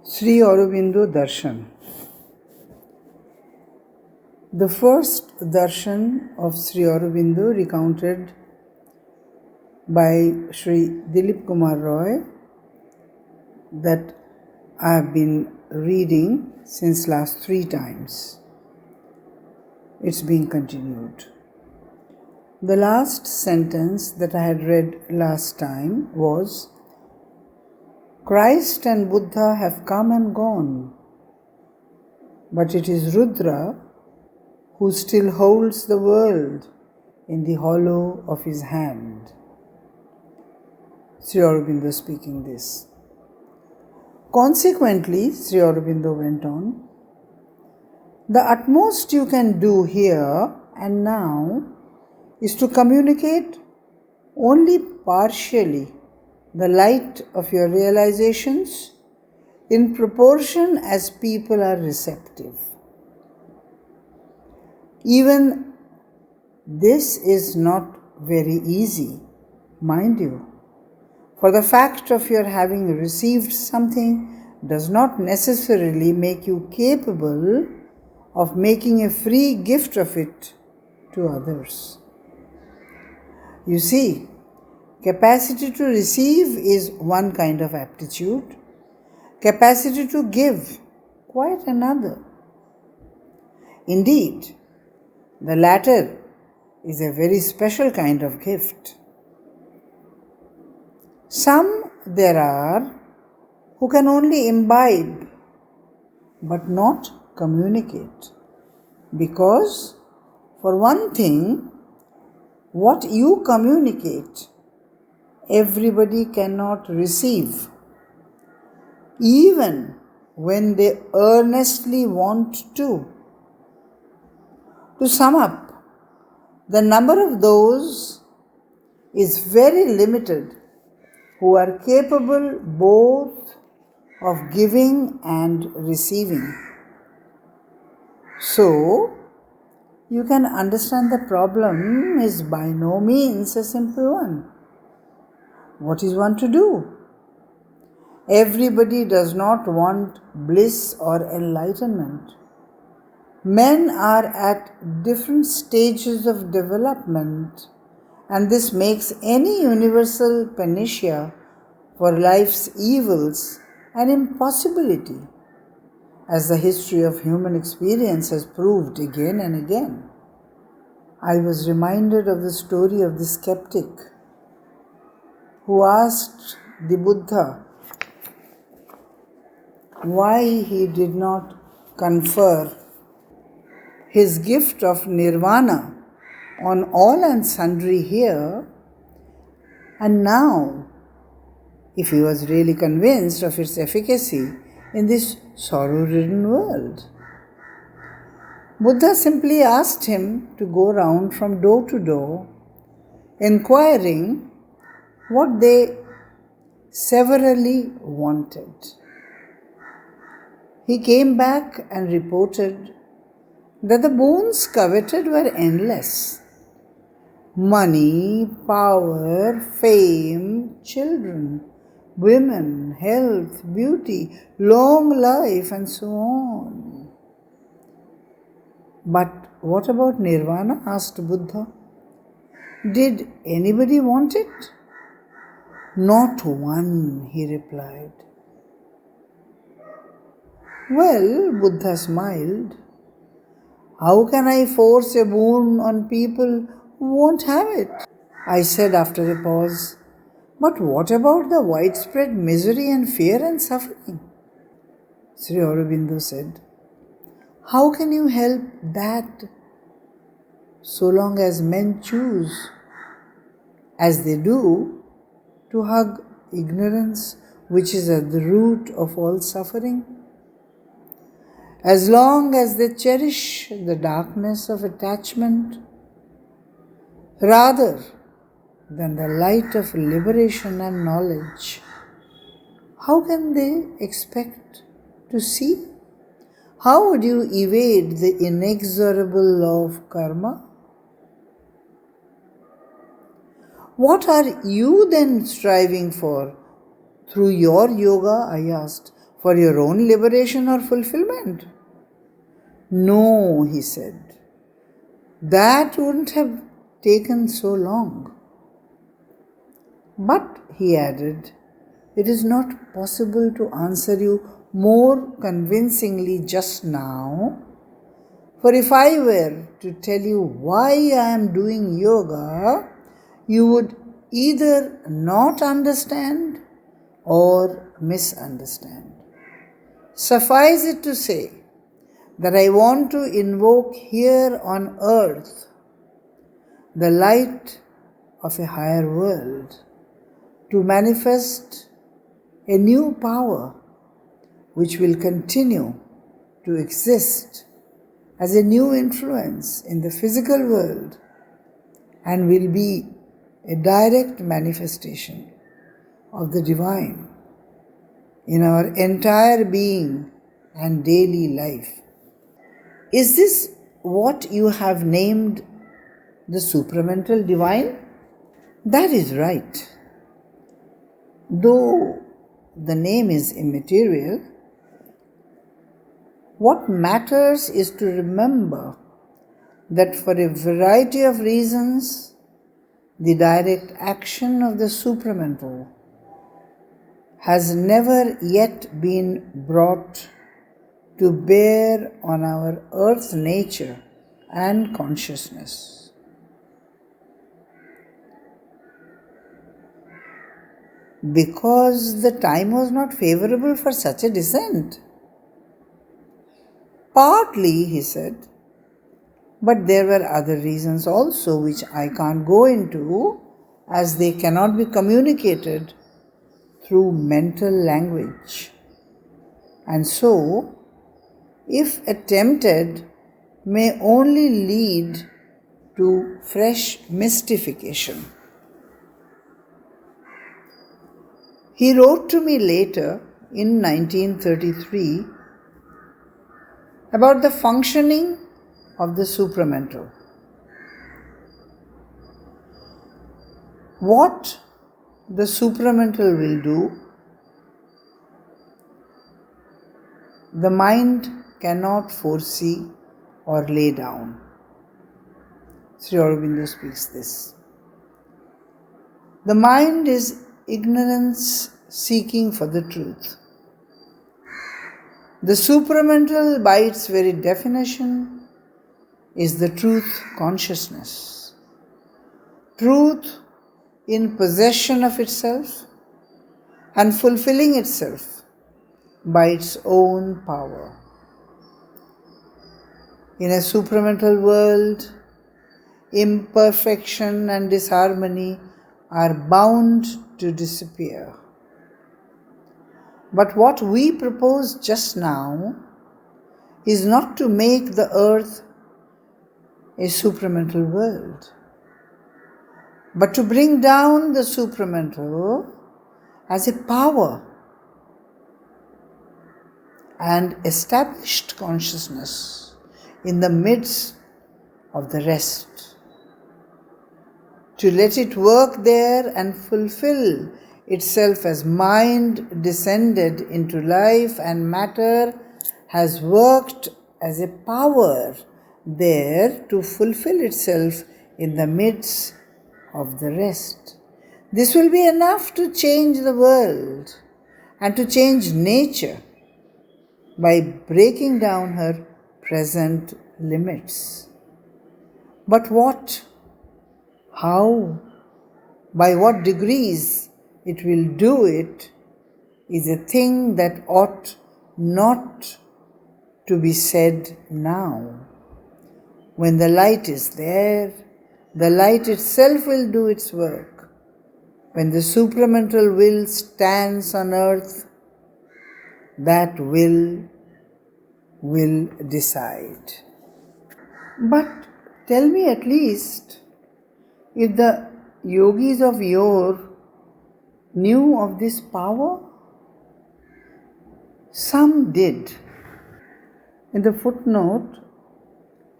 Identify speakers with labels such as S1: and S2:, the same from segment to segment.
S1: Sri Aurobindo Darshan. The first darshan of Sri Aurobindo, recounted by Sri Dilip Kumar that I have been reading since last 3 times. It's being continued. The last sentence that I had read last time was, Christ and Buddha have come and gone, but it is Rudra who still holds the world in the hollow of his hand. Sri Aurobindo speaking this. Consequently, Sri Aurobindo went on, the utmost you can do here and now is to communicate only partially the light of your realizations in proportion as people are receptive. Even this is not very easy, mind you, for the fact of your having received something does not necessarily make you capable of making a free gift of it to others. You see, capacity to receive is one kind of aptitude, capacity to give quite another. Indeed, the latter is a very special kind of gift. Some there are who can only imbibe but not communicate, because for one thing, what you communicate everybody cannot receive, even when they earnestly want to. To sum up, the number of those is very limited who are capable both of giving and receiving. So, you can understand the problem is by no means a simple one. What is one to do? Everybody does not want bliss or enlightenment. Men are at different stages of development, and this makes any universal panacea for life's evils an impossibility, as the history of human experience has proved again and again. I was reminded of the story of the skeptic who asked the Buddha why he did not confer his gift of nirvana on all and sundry here, and now, if he was really convinced of its efficacy in this sorrow-ridden world. Buddha simply asked him to go round from door to door, inquiring what they severally wanted. He came back and reported that the boons coveted were endless. Money, power, fame, children, women, health, beauty, long life, and so on. But what about nirvana? Asked Buddha. Did anybody want it? Not one, he replied. Well, Buddha smiled. How can I force a boon on people who won't have it? I said after a pause, but what about the widespread misery and fear and suffering? Sri Aurobindo said, how can you help that so long as men choose, as they do, to hug ignorance, which is at the root of all suffering? As long as they cherish the darkness of attachment rather than the light of liberation and knowledge, how can they expect to see? How would you evade the inexorable law of karma? What are you then striving for through your yoga? I asked. for your own liberation or fulfillment? No, he said. That wouldn't have taken so long. But, he added, it is not possible to answer you more convincingly just now. For if I were to tell you why I am doing yoga, you would either not understand or misunderstand. Suffice it to say that I want to invoke here on earth the light of a higher world to manifest a new power which will continue to exist as a new influence in the physical world and will be a direct manifestation of the divine in our entire being and daily life. Is this what you have named the supramental divine? That is right. Though the name is immaterial, what matters is to remember that for a variety of reasons, the direct action of the supramental has never yet been brought to bear on our earth nature and consciousness. Because the time was not favorable for such a descent. Partly, he said, but there were other reasons also which I can't go into as they cannot be communicated through mental language. And so, if attempted, may only lead to fresh mystification. He wrote to me later in 1933 about the functioning of the supramental. What the supramental will do, the mind cannot foresee or lay down. Sri Aurobindo speaks this. The mind is ignorance seeking for the truth. The supramental, by its very definition, is the truth consciousness. Truth in possession of itself and fulfilling itself by its own power. In a supramental world, imperfection and disharmony are bound to disappear. But what we propose just now is not to make the earth a supramental world, but to bring down the supramental as a power and established consciousness in the midst of the rest. To let it work there and fulfill itself as mind descended into life and matter has worked as a power there to fulfill itself in the midst of the rest. This will be enough to change the world and to change nature by breaking down her present limits. But what? How? By what degrees it will do it is a thing that ought not to be said now. When the light is there, the light itself will do its work. When the supramental will stands on earth, that will decide. But tell me at least, if the yogis of yore knew of this power? Some did. In the footnote,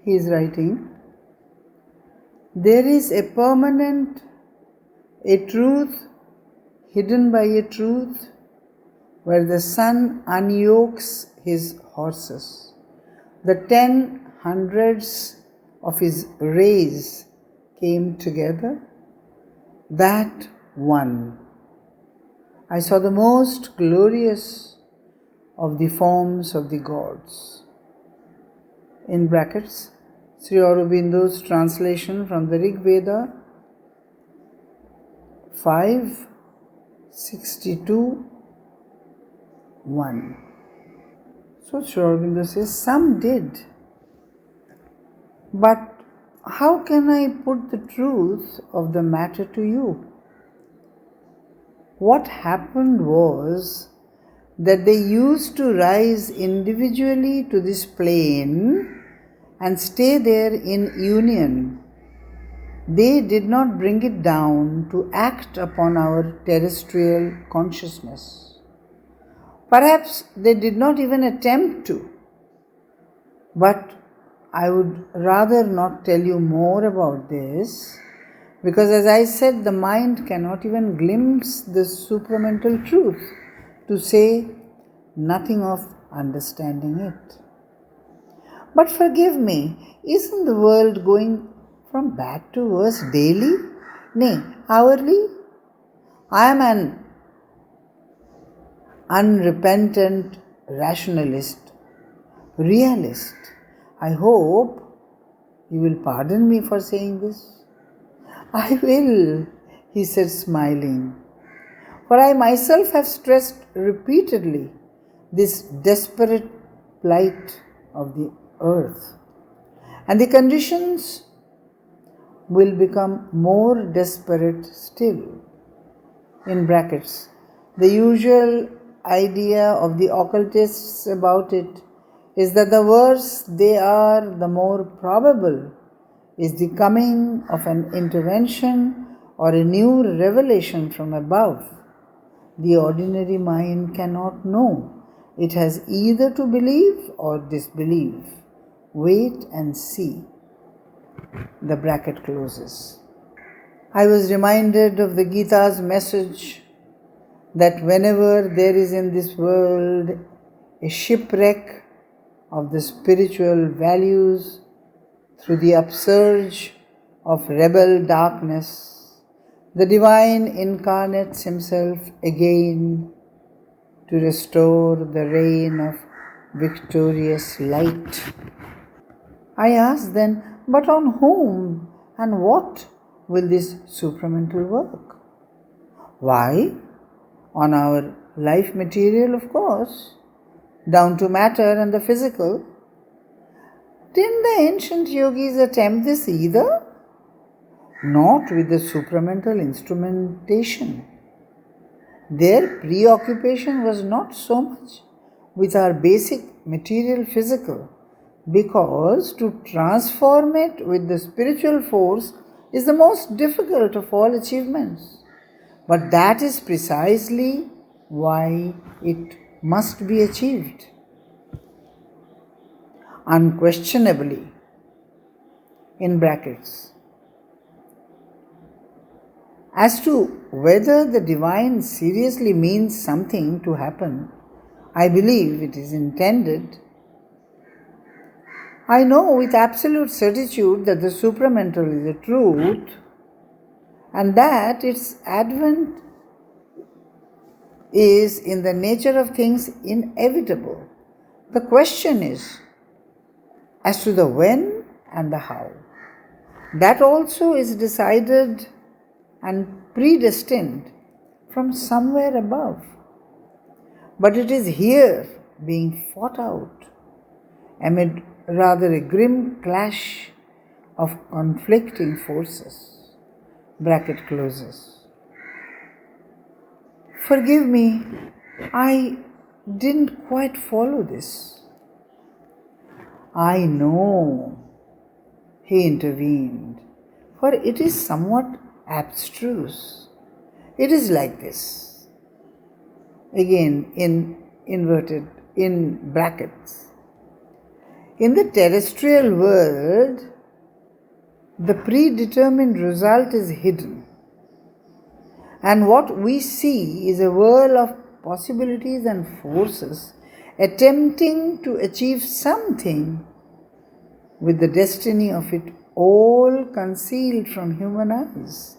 S1: he is writing, there is a permanent, a truth hidden by a truth, where the sun unyokes his horses. The 10 hundreds of his rays came together. That one. I saw the most glorious of the forms of the gods. In brackets, Sri Aurobindo's translation from the Rig Veda 5:62:1. So Sri Aurobindo says, some did. But how can I put the truth of the matter to you? What happened was that they used to rise individually to this plane and stay there in union. They did not bring it down to act upon our terrestrial consciousness. Perhaps they did not even attempt to. But I would rather not tell you more about this, because as I said, the mind cannot even glimpse the supramental truth, to say nothing of understanding it. But forgive me, isn't the world going from bad to worse daily? Nay, hourly? I am an unrepentant rationalist, realist. I hope you will pardon me for saying this. I will, he said, smiling. For I myself have stressed repeatedly this desperate plight of the earth. And the conditions will become more desperate still. In brackets, the usual idea of the occultists about it is that the worse they are, the more probable is the coming of an intervention or a new revelation from above. The ordinary mind cannot know. It has either to believe or disbelieve. Wait and see. The bracket closes. I was reminded of the Gita's message that whenever there is in this world a shipwreck of the spiritual values through the upsurge of rebel darkness, the Divine incarnates Himself again to restore the reign of victorious light. I ask then, but on whom and what will this supramental work? Why? On our life material, of course, down to matter and the physical. Didn't the ancient yogis attempt this either? Not with the supramental instrumentation. Their preoccupation was not so much with our basic material physical, because to transform it with the spiritual force is the most difficult of all achievements. But that is precisely why it must be achieved. Unquestionably, in brackets. As to whether the divine seriously means something to happen, I believe it is intended. I know with absolute certitude that the supramental is the truth and that its advent is in the nature of things inevitable. The question is as to the when and the how. That also is decided and predestined from somewhere above. But it is here being fought out amid rather a grim clash of conflicting forces. Bracket closes. Forgive me, I didn't quite follow this. I know, he intervened, for it is somewhat abstruse. It is like this. Again, in inverted, in brackets. In the terrestrial world, the predetermined result is hidden. And what we see is a whirl of possibilities and forces attempting to achieve something with the destiny of it all concealed from human eyes.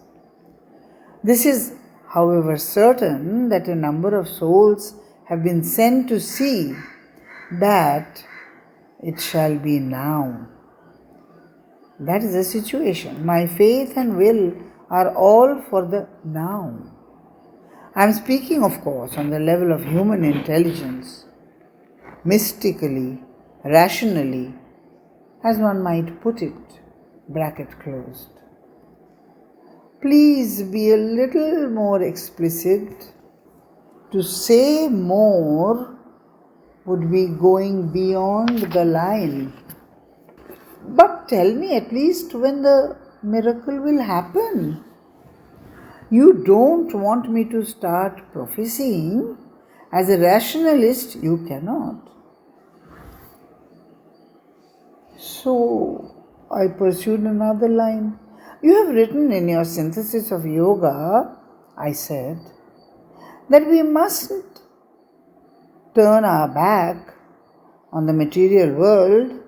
S1: This is, however, certain that a number of souls have been sent to see that it shall be now. That is the situation. My faith and will are all for the now. I am speaking, of course, on the level of human intelligence, mystically, rationally, as one might put it, bracket closed. Please be a little more explicit. To say more would be going beyond the line. But tell me at least when the miracle will happen. You don't want me to start prophesying. As a rationalist, you cannot. So I pursued another line. You have written in your synthesis of yoga, I said, that we mustn't turn our back on the material world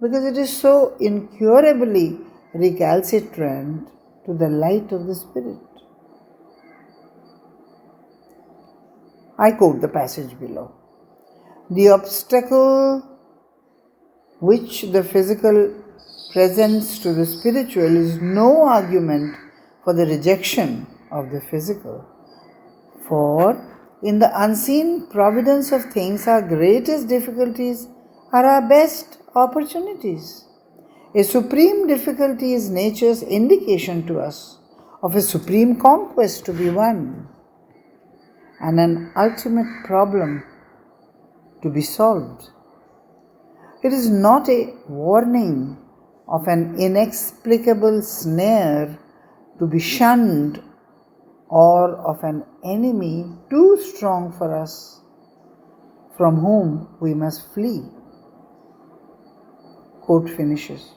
S1: because it is so incurably recalcitrant to the light of the spirit. I quote the passage below. The obstacle which the physical presents to the spiritual is no argument for the rejection of the physical. For in the unseen providence of things, our greatest difficulties are our best opportunities. A supreme difficulty is nature's indication to us of a supreme conquest to be won and an ultimate problem to be solved. It is not a warning of an inexplicable snare to be shunned or of an enemy too strong for us, from whom we must flee. Quote finishes.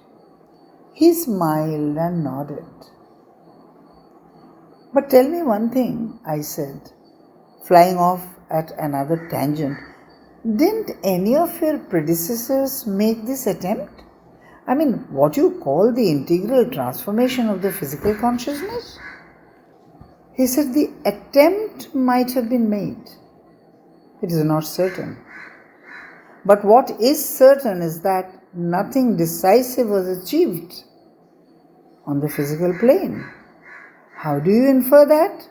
S1: He smiled and nodded. But tell me one thing, I said, flying off at another tangent. Didn't any of your predecessors make this attempt? I mean, what you call the integral transformation of the physical consciousness? He said the attempt might have been made. It is not certain. But what is certain is that nothing decisive was achieved on the physical plane. How do you infer that?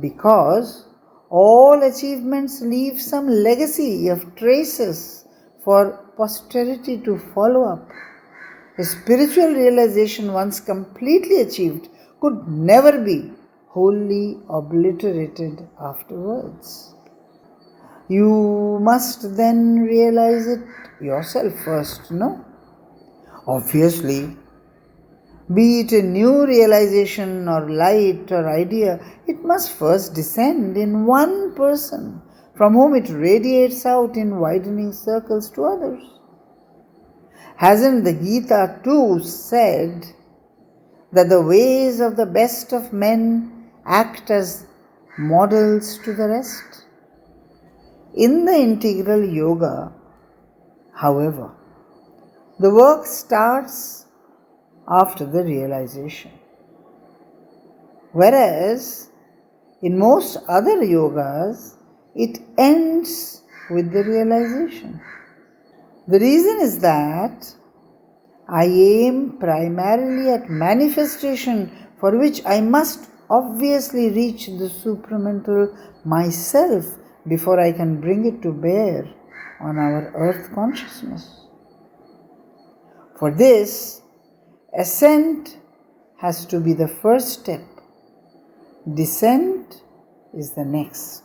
S1: Because all achievements leave some legacy of traces for posterity to follow up. A spiritual realization once completely achieved could never be wholly obliterated afterwards. You must then realize it yourself first, no? Obviously, be it a new realization or light or idea, it must first descend in one person, from whom it radiates out in widening circles to others. Hasn't the Gita too said that the ways of the best of men act as models to the rest? In the integral yoga, however, the work starts after the realization. Whereas in most other yogas, it ends with the realization. The reason is that I aim primarily at manifestation, for which I must obviously reach the supramental myself before I can bring it to bear on our earth consciousness. For this, ascent has to be the first step. Descent is the next.